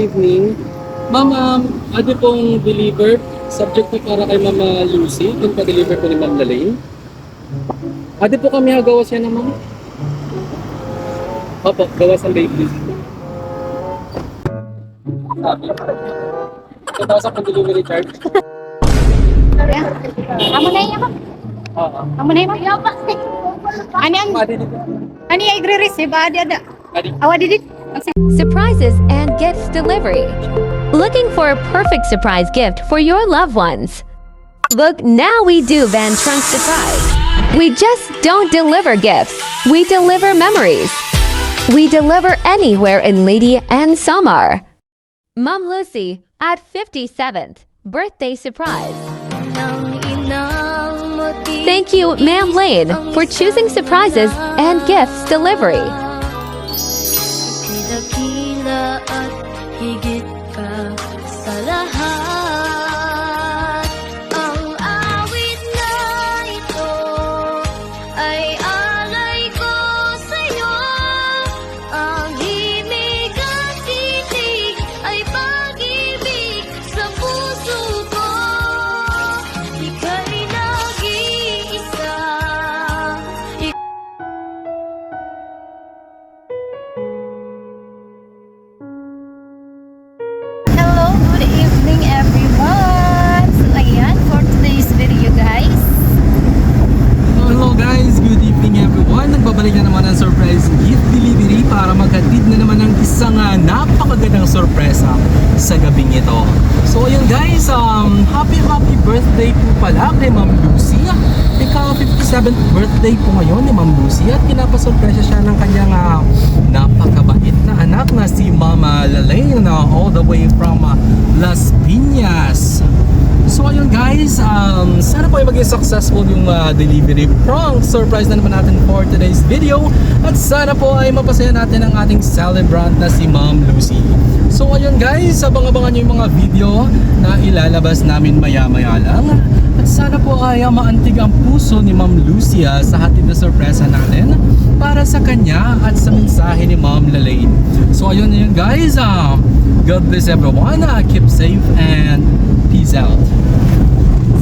evening. Ma'am, ano pong delivered? Subject po para kay Mama Lucy. Kung pa-deliver po ni Ma'am Lalaine. Adi po kami gawas yan naman. Opo, gawas ang bakery. Sabi. Ito sa pang-delivery charge. Amo na yun ako. Oo. Amo na yun ako. Ano ang, ano yung i-receive? Ada. Awa didit. Surprises and gifts delivery. Looking for a perfect surprise gift for your loved ones? Look, now we do Van Trunk Surprise. We just don't deliver gifts, we deliver memories. We deliver anywhere in Lady and Samar. Mom Lucy at 57th birthday surprise. Thank you, Ma'am Lane, for choosing surprises and gifts delivery. Dakila at higit ka sa lahat. Ang awit na ito ay alay ko sa'yo. Ang himig at titig ay pag-ibig sa puso ko. Ika'y nag-iisa. Hello, good evening everyone. So ayan, for today's video guys. Hello guys, good evening everyone. Nagbabalik na naman ang surprise gift delivery para maghatid na naman ng isang napakagandang sorpresa sa gabing ito. So ayun guys, happy birthday po pala kay Ma'am Lucy. Ika-57th birthday po ngayon ni Ma'am Lucy at pinapasurpresa siya ng kanyang napakabait na anak na si Mama Lalaine all the way from Las Piñas. So ayun guys, sana po ay maging successful yung delivery prank surprise na naman natin for today's video. At sana po ay mapasaya natin ang ating celebrant na si Ma'am Lucy. So ayun guys, abang-abangan nyo yung mga video na ilalabas namin maya-maya lang. At sana po ay maantig ang puso ni Ma'am Lucy sa hatid na sorpresa natin para sa kanya at sa mensahe ni Ma'am Lalaine. So ayun guys, God bless everyone, keep safe and peace out.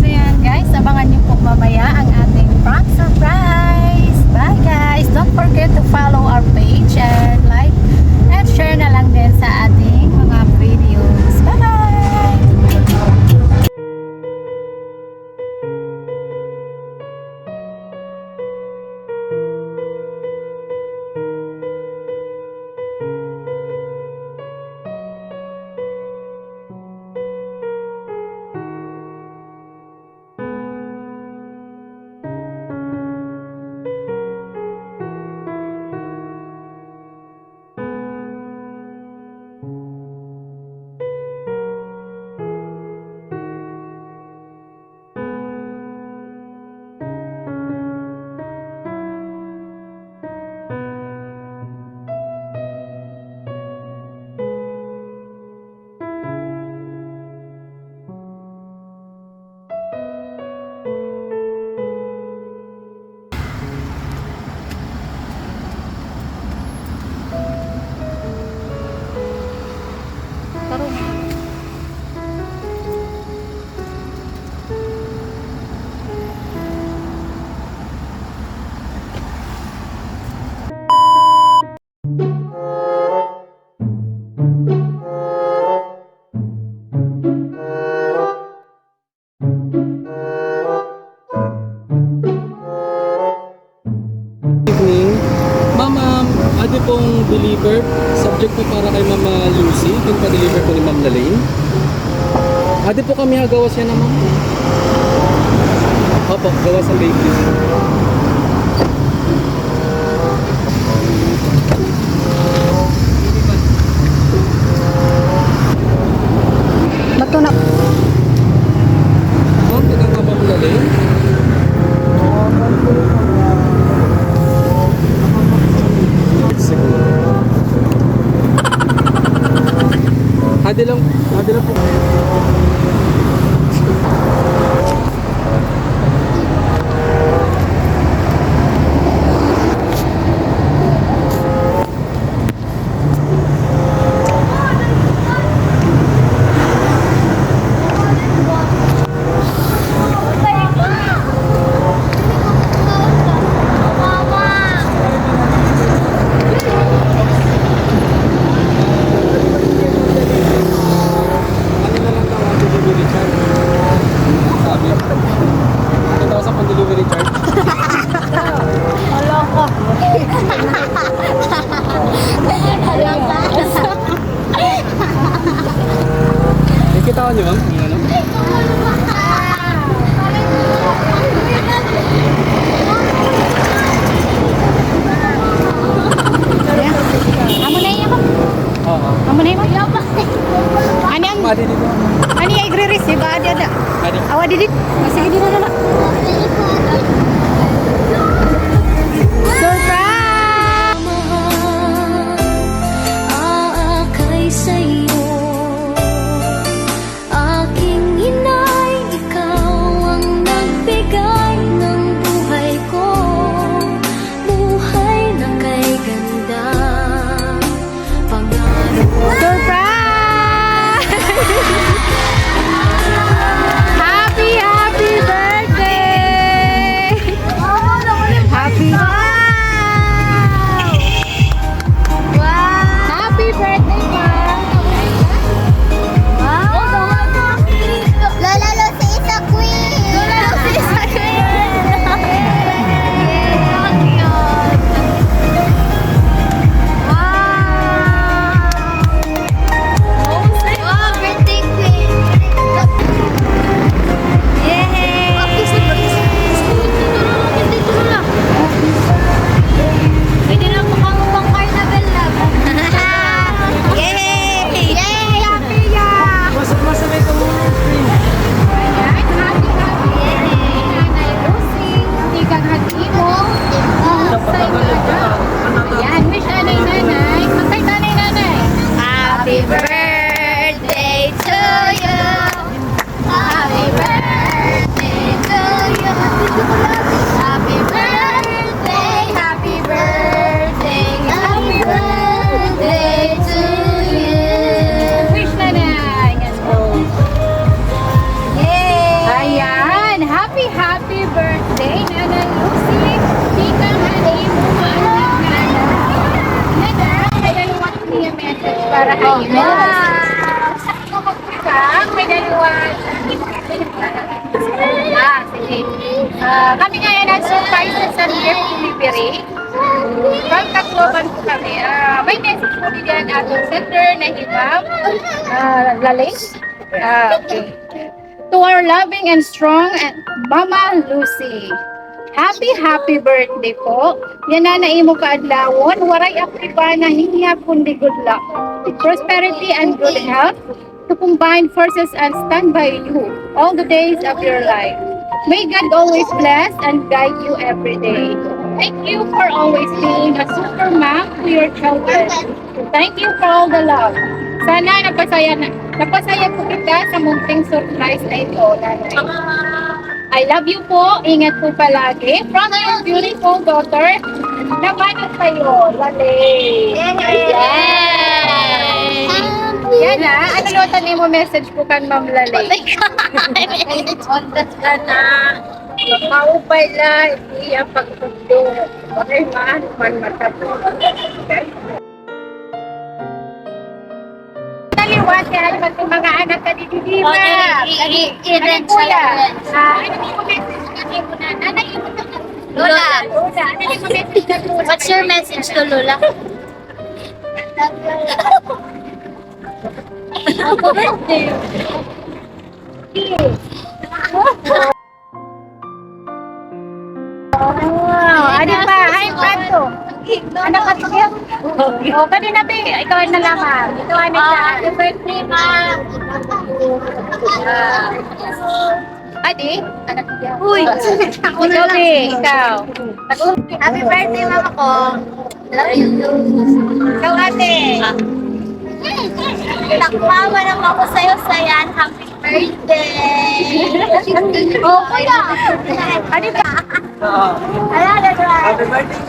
So yan guys, abangan niyo po mamaya ang ating prank surprise. Bye guys! Don't forget to follow our page and like and share na lang din sa ating mga videos. Bye bye! Evening. Ma'am, ano pong delivered? Subject po para kay Mama Lucy. Kung pa-deliver po ni Ma'am Lalaine. Adi po kami gawas yan naman. Opo, gawas ang bakery. Bato na. Ma'am, tagang ka Ma'am Lalaine? Siguro. Adi lang po. Nakita ko niyo, ma'am? Yung ano? Amo na iya, ma'am. Oo. Amo na iya, ma'am. Ano ang... Madi dito. Ano yung i-receive? Ada. Madi. Awa didit. Sige, di na. Surprise! Aakay sa'yo, aking inay, ikaw ang nagbigay ng buhay ko, buhay na kay ganda, pangarap ko. Surprise! Happy birthday! Happy Happy birthday, ma'am! Lola Lucy is a queen! Lola Lucy is a Wow, birthday queen! Yay! Pwede na po kang upang carnival lang. Yay! Yay! Happy ya! Masa may tumulong. Nanay Lucy, tigang hati mo. Yan, wish nanay. Magkay nanay. Happy birthday to you. Happy birthday to you. Happy birthday, happy birthday, happy birthday to you. Wish nanay. Yan po. Yay! Ayan, happy birthday, Nanay Lucy. Tigang hati mo, anak nanay. Nanay, may dalawang niya message para kayo. May dalawang. Sige. Kami ngayon ang surprises and gift delivery. From Tacloban po kami. May message po din yan atong sender na hibam. Laling. Okay. To our loving and strong and Mama Lucy. Happy birthday po. Yan na naimo kaadlawon. Waray apriba na hinihap kundi good luck. Prosperity and good health to combine forces and stand by you all the days of your life. May God always bless and guide you every day. Thank you for always being a super mom to your children. Thank you for all the love. Sana napasaya po kita sa munting surprise na ito, nanay. I love you po. Ingat po palagi. From your beautiful daughter, nabanat sa'yo, Lale. Yan na. Ano lutan mo message po kan Ma'am Lale? Makaupay na, hindi ang pagtundo. Okay, man matapos. Naliwat kaya naman itong mga anak ka di Diva. Ano kuya? Ano mo message ka kay Muna? Nanay mo na. Lola. Lola, ano mo message ka Lola? What's your message to Lola? Wow, ano pa? Hi, Pato. Ano ka to? O, kanina ba? Ikaw ay nalaman. Ito ay happy birthday, ma'am. Adi? Anak niya. Uy! Joby, ikaw. Happy birthday, mama ko. Love you too. Ikaw, ate. Takpawa naman ako sa'yo, Sayan. Happy birthday! Oh, kuya! Ano ba? Ayan, Happy birthday.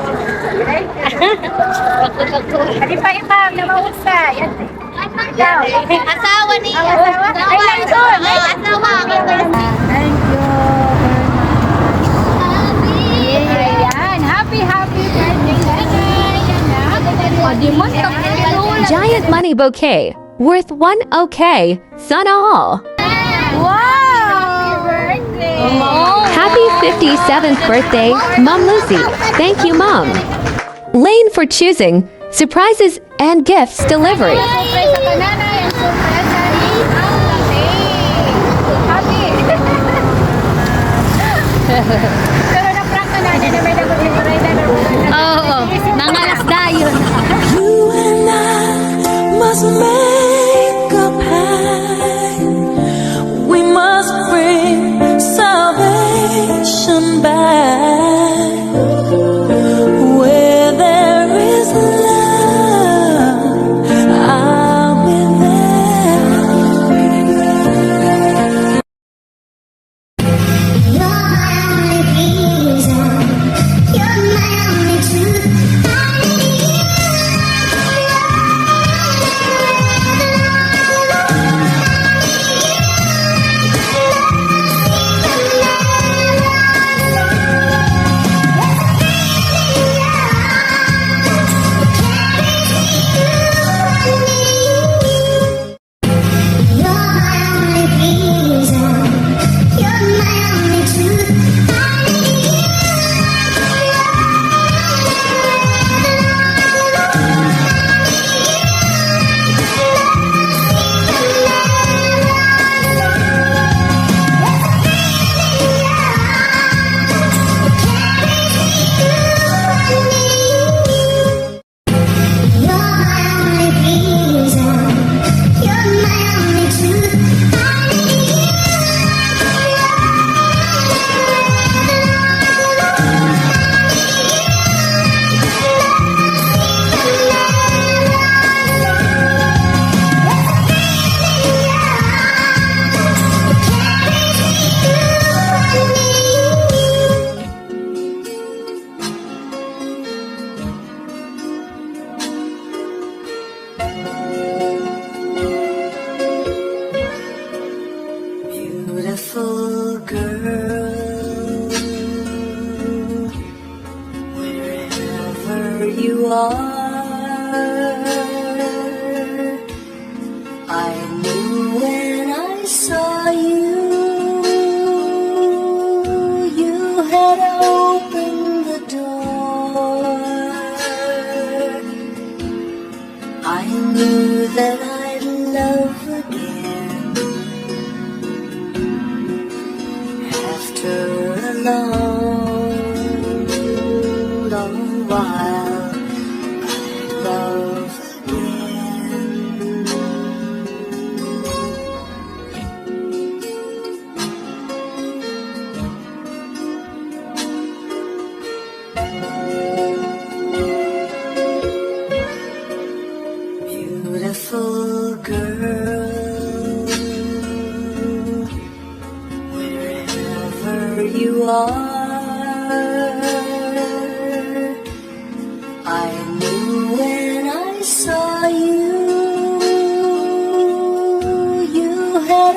Ano pa imam na mahusay? Ikaw. Asawa niya. Asawa? Ay, Laison. Asawa. Thank you. Ayan. Happy birthday, nanay. Giant money bouquet worth 1 OK. Sana all. Wow! Happy birthday! Happy 57th birthday, Mom Lucy. Thank you, Mom. Lane for choosing surprises and gifts delivery. Surprise sa kananay, ang surprise sa rin ang lamig. After a long, long while, I love again. Beautiful girl, wherever you are, I knew when I saw you, you had